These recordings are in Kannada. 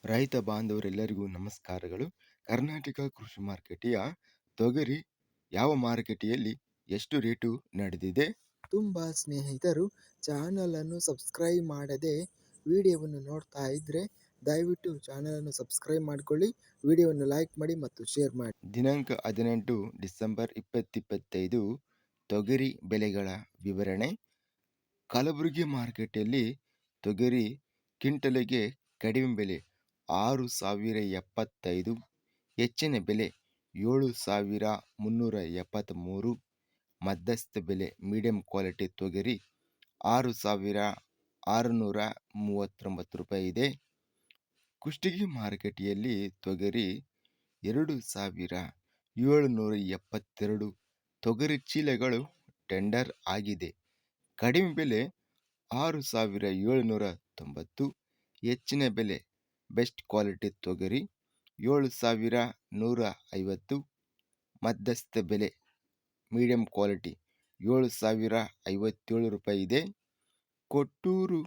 ರೈತ ಬಾಂಧವರೆಲ್ಲರಿಗೂ ನಮಸ್ಕಾರಗಳು. ಕರ್ನಾಟಕ ಕೃಷಿ ಮಾರುಕಟ್ಟೆಯ ತೊಗರಿ ಯಾವ ಮಾರುಕಟ್ಟೆಯಲ್ಲಿ ಎಷ್ಟು ರೇಟು ನಡೆದಿದೆ? ತುಂಬ ಸ್ನೇಹಿತರು ಚಾನಲನ್ನು ಸಬ್ಸ್ಕ್ರೈಬ್ ಮಾಡದೆ ವಿಡಿಯೋವನ್ನು ನೋಡ್ತಾ ಇದ್ದರೆ ದಯವಿಟ್ಟು ಚಾನಲನ್ನು ಸಬ್ಸ್ಕ್ರೈಬ್ ಮಾಡಿಕೊಳ್ಳಿ, ವಿಡಿಯೋವನ್ನು ಲೈಕ್ ಮಾಡಿ ಮತ್ತು ಶೇರ್ ಮಾಡಿ. ದಿನಾಂಕ 18 ಡಿಸೆಂಬರ್ 2025 ತೊಗರಿ ಬೆಲೆಗಳ ವಿವರಣೆ. ಕಲಬುರಗಿ ಮಾರುಕಟ್ಟೆಯಲ್ಲಿ ತೊಗರಿ ಕ್ವಿಂಟಲಿಗೆ ಕಡಿಮೆ ಬೆಲೆ 6,075, ಹೆಚ್ಚಿನ ಬೆಲೆ 7,373, ಮಧ್ಯಸ್ಥ ಬೆಲೆ ಮೀಡಿಯಂ ಕ್ವಾಲಿಟಿ ತೊಗರಿ 6,639 ರೂಪಾಯಿ ಇದೆ. ಕುಷ್ಟಗಿ ಮಾರುಕಟ್ಟೆಯಲ್ಲಿ ತೊಗರಿ 2,772 ತೊಗರಿ ಚೀಲಗಳು ಟೆಂಡರ್ ಆಗಿದೆ. ಕಡಿಮೆ ಬೆಲೆ 6,790, ಹೆಚ್ಚಿನ ಬೆಲೆ ಬೆಸ್ಟ್ ಕ್ವಾಲಿಟಿ ತೊಗರಿ 7,150, ಮಧ್ಯಸ್ಥ ಬೆಲೆ ಮೀಡಿಯಂ ಕ್ವಾಲಿಟಿ 7,057 ರೂಪಾಯಿ ಇದೆ. ಕೊಟ್ಟೂರು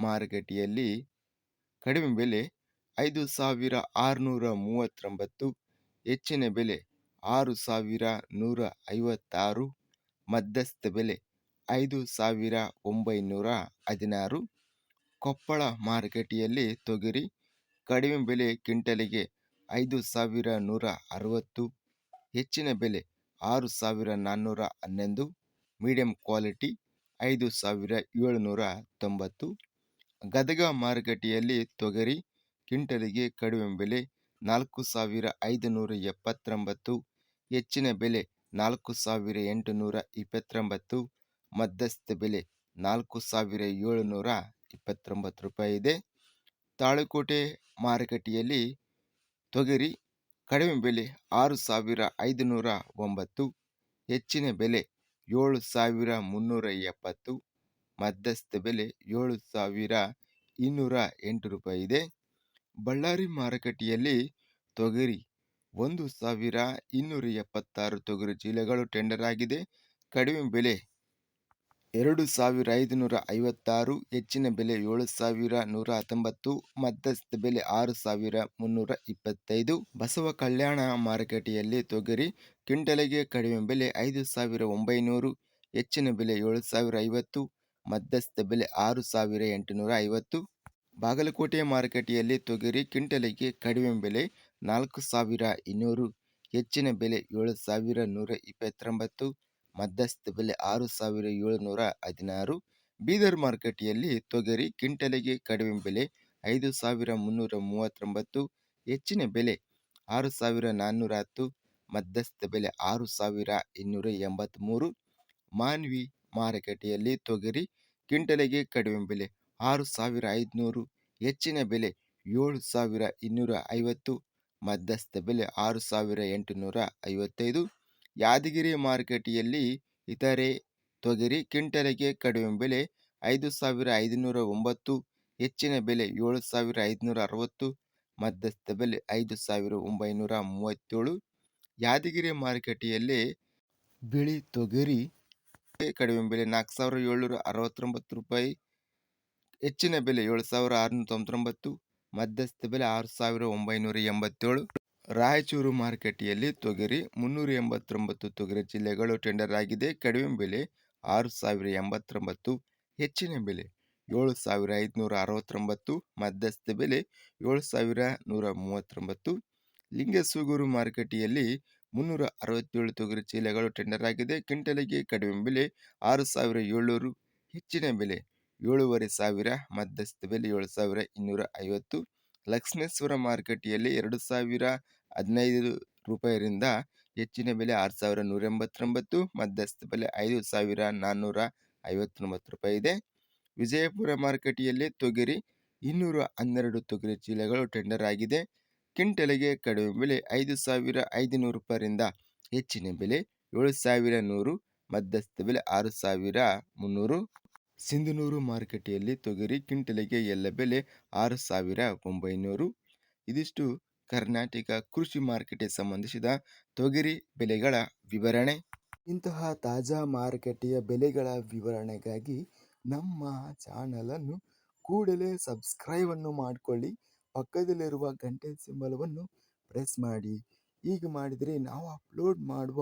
ಮಾರುಕಟ್ಟೆಯಲ್ಲಿ ಕಡಿಮೆ ಬೆಲೆ 5,639, ಹೆಚ್ಚಿನ ಬೆಲೆ 6,156, ಮಧ್ಯಸ್ಥ ಬೆಲೆ 5,916. ಕೊಪ್ಪಳ ಮಾರುಕಟ್ಟೆಯಲ್ಲಿ ತೊಗರಿ ಕಡಿಮೆ ಬೆಲೆ ಕ್ವಿಂಟಲಿಗೆ 5,160, ಹೆಚ್ಚಿನ ಬೆಲೆ 6,411, ಮೀಡಿಯಂ ಕ್ವಾಲಿಟಿ 5,790. ಗದಗ ಮಾರುಕಟ್ಟೆಯಲ್ಲಿ ತೊಗರಿ ಕ್ವಿಂಟಲಿಗೆ ಕಡಿಮೆ ಬೆಲೆ 4,579, ಹೆಚ್ಚಿನ ಬೆಲೆ 4,829, ಮಧ್ಯಸ್ಥ ಬೆಲೆ 4,729 ರೂಪಾಯಿ ಇದೆ. ತಾಳಿಕೋಟೆ ಮಾರುಕಟ್ಟೆಯಲ್ಲಿ ತೊಗರಿ ಕಡಿಮೆ ಬೆಲೆ 6,509, ಹೆಚ್ಚಿನ ಬೆಲೆ 7,370, ಮಧ್ಯಸ್ಥ ಬೆಲೆ 7,208 ರೂಪಾಯಿ ಇದೆ. ಬಳ್ಳಾರಿ ಮಾರುಕಟ್ಟೆಯಲ್ಲಿ ತೊಗರಿ 1,276 ತೊಗರಿ ಚೀಲಗಳು ಟೆಂಡರ್ ಆಗಿದೆ. ಕಡಿಮೆ ಬೆಲೆ 2,556, ಹೆಚ್ಚಿನ ಬೆಲೆ 7,119, ಮಧ್ಯಸ್ಥ ಬೆಲೆ 6,325. ಬಸವ ಕಲ್ಯಾಣ ಮಾರುಕಟ್ಟೆಯಲ್ಲಿ ತೊಗರಿ ಕ್ವಿಂಟಲಿಗೆ ಕಡಿಮೆ ಬೆಲೆ 5,900, ಹೆಚ್ಚಿನ ಬೆಲೆ 7,050, ಮಧ್ಯಸ್ಥ ಬೆಲೆ 6,850. ಬಾಗಲಕೋಟೆ ಮಾರುಕಟ್ಟೆಯಲ್ಲಿ ತೊಗರಿ ಕ್ವಿಂಟಲಿಗೆ ಕಡಿಮೆ ಬೆಲೆ 4,200, ಹೆಚ್ಚಿನ ಬೆಲೆ 7,129, ಮಧ್ಯಸ್ಥ ಬೆಲೆ 6,716. ಬೀದರ್ ಮಾರುಕಟ್ಟೆಯಲ್ಲಿ ತೊಗರಿ ಕ್ವಿಂಟಲಿಗೆ ಕಡಿಮೆ ಬೆಲೆ 5,339, ಹೆಚ್ಚಿನ ಬೆಲೆ 6,410, ಮಧ್ಯಸ್ಥ ಬೆಲೆ 6,283. ಮಾನ್ವಿ ಮಾರುಕಟ್ಟೆಯಲ್ಲಿ ತೊಗರಿ ಕ್ವಿಂಟಲಿಗೆ ಕಡಿಮೆ ಬೆಲೆ 6,500, ಹೆಚ್ಚಿನ ಬೆಲೆ 7,250, ಮಧ್ಯಸ್ಥ ಬೆಲೆ 6,855. ಯಾದಗಿರಿ ಮಾರುಕಟ್ಟೆಯಲ್ಲಿ ಇತರೆ ತೊಗರಿ ಕ್ವಿಂಟಲಿಗೆ ಕಡಿಮೆ ಬೆಲೆ 5,509, ಹೆಚ್ಚಿನ ಬೆಲೆ 7,560, ಮಧ್ಯಸ್ಥ ಬೆಲೆ 5,937. ಯಾದಗಿರಿ ಮಾರುಕಟ್ಟೆಯಲ್ಲಿ ಬಿಳಿ ತೊಗರಿ ಕಡಿಮೆ ಬೆಲೆ 4,769 ರೂಪಾಯಿ, ಹೆಚ್ಚಿನ ಬೆಲೆ 7,699, ಮಧ್ಯಸ್ಥ ಬೆಲೆ 6,987. ರಾಯಚೂರು ಮಾರುಕಟ್ಟೆಯಲ್ಲಿ ತೊಗರಿ 389 ತೊಗರಿ ಚೀಲಗಳು ಟೆಂಡರ್ ಆಗಿದೆ. ಕಡಿಮೆ ಬೆಲೆ 6,089, ಹೆಚ್ಚಿನ ಬೆಲೆ 7,569, ಮಧ್ಯಸ್ಥ ಬೆಲೆ 7,139. ಲಿಂಗಸೂಗೂರು ಮಾರುಕಟ್ಟೆಯಲ್ಲಿ 367 ತೊಗರಿ ಚೀಲಗಳು ಟೆಂಡರ್ ಆಗಿದೆ. ಕ್ವಿಂಟಲಿಗೆ ಕಡಿಮೆ ಬೆಲೆ 6,700, ಹೆಚ್ಚಿನ ಬೆಲೆ 7,500, ಮಧ್ಯಸ್ಥ ಬೆಲೆ 7,250. ಲಕ್ಷ್ಮೇಶ್ವರ ಮಾರುಕಟ್ಟೆಯಲ್ಲಿ 2,015 ರೂಪಾಯಿರಿಂದ ಹೆಚ್ಚಿನ ಬೆಲೆ 6,189, ಮಧ್ಯಸ್ಥ ಬೆಲೆ 5,459 ರೂಪಾಯಿ ಇದೆ. ವಿಜಯಪುರ ಮಾರುಕಟ್ಟೆಯಲ್ಲಿ ತೊಗರಿ 212 ತೊಗರಿ ಚೀಲಗಳು ಟೆಂಡರ್ ಆಗಿದೆ. ಕ್ವಿಂಟಲಿಗೆ ಕಡಿಮೆ ಬೆಲೆ 5,500 ರೂಪಾಯಿರಿಂದ ಹೆಚ್ಚಿನ ಬೆಲೆ 7,100, ಮಧ್ಯಸ್ಥ ಬೆಲೆ 6,300. ಸಿಂಧನೂರು ಮಾರುಕಟ್ಟೆಯಲ್ಲಿ ತೊಗರಿ ಕ್ವಿಂಟಲಿಗೆ ಎಲ್ಲ ಬೆಲೆ 6,900. ಇದಿಷ್ಟು ಕರ್ನಾಟಕ ಕೃಷಿ ಮಾರುಕಟ್ಟೆ ಸಂಬಂಧಿಸಿದ ತೊಗರಿ ಬೆಲೆಗಳ ವಿವರಣೆ. ಇಂತಹ ತಾಜಾ ಮಾರುಕಟ್ಟೆಯ ಬೆಲೆಗಳ ವಿವರಣೆಗಾಗಿ ನಮ್ಮ ಚಾನಲನ್ನು ಕೂಡಲೇ ಸಬ್ಸ್ಕ್ರೈಬನ್ನು ಮಾಡಿಕೊಳ್ಳಿ, ಪಕ್ಕದಲ್ಲಿರುವ ಗಂಟೆ ಸಿಂಬಲವನ್ನು ಪ್ರೆಸ್ ಮಾಡಿ. ಹೀಗೆ ಮಾಡಿದರೆ ನಾವು ಅಪ್ಲೋಡ್ ಮಾಡುವ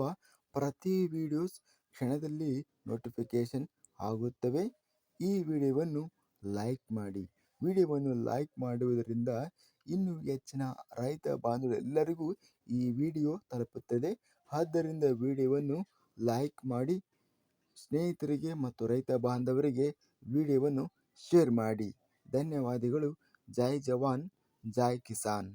ಪ್ರತಿ ವಿಡಿಯೋಸ್ ಕ್ಷಣದಲ್ಲಿ ನೋಟಿಫಿಕೇಶನ್ ಆಗುತ್ತವೆ. ಈ ವಿಡಿಯೋವನ್ನು ಲೈಕ್ ಮಾಡಿ. ವಿಡಿಯೋವನ್ನು ಲೈಕ್ ಮಾಡುವುದರಿಂದ ಇನ್ನೂ ಹೆಚ್ಚಿನ ರೈತ ಬಾಂಧವರೆಲ್ಲರಿಗೂ ಈ ವಿಡಿಯೋ ತಲುಪುತ್ತದೆ. ಆದ್ದರಿಂದ ವಿಡಿಯೋವನ್ನು ಲೈಕ್ ಮಾಡಿ, ಸ್ನೇಹಿತರಿಗೆ ಮತ್ತು ರೈತ ಬಾಂಧವರಿಗೆ ವಿಡಿಯೋವನ್ನು ಶೇರ್ ಮಾಡಿ. ಧನ್ಯವಾದಗಳು. ಜೈ ಜವಾನ್, ಜೈ ಕಿಸಾನ್.